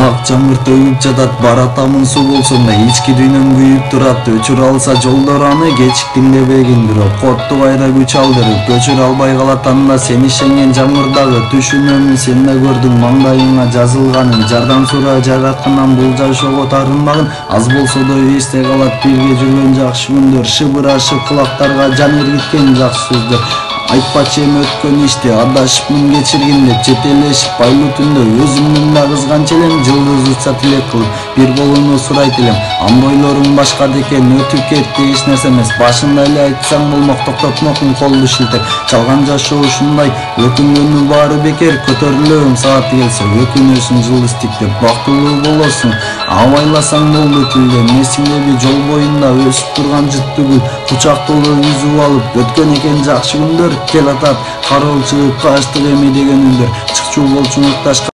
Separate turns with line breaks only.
Ак жамгыр төгүп жатат, баратамын суу болсом да ички дүйнөм күйүп турат. Өчүр алса жолдор аны кечиктиң дебегин бирок котту кайда күч алдырып, көчүр албай калат анда сен ишенген жамгырдагы түшүнөмүн. Сен да көрдүң маңдайыңа жазылганын, жардам сура жараткандан бул жашоого тарынмагын. Аз болсо да эсте калат бирге жүргөн жакшы күндөр, шыбырашып кулактарга жан эргиткен жакшы сөздөр. Айтпачы эми өткөн ишти, адашыпмын кечиргенде, четелешип байлуу түндө өзүмдүн да кызганч элем, жылдыз учса тилек кылып, бир колуну сурайт элем. Анда ойлоруң башка декен, өтүп кетти эч нерсе эмес, башында эле айтсаң болмок, токтотмокмун колду шилтеп. Чалган жашоо ушундай, өкүнгөнү баары бекер, көтөрүлөм сааты келсе, өкүнөсүң жылдыз тиктеп, бактылуу болосуң, абайласаң болду тилде. Месиңдеби жол боюнда өсүп турган жыттуу гүл, кучак толуу үзүп алып, өткөн экен жакшы күндөр. Келатат карол чыгып качтык эми деген үндөр, чыкчу болчу укташка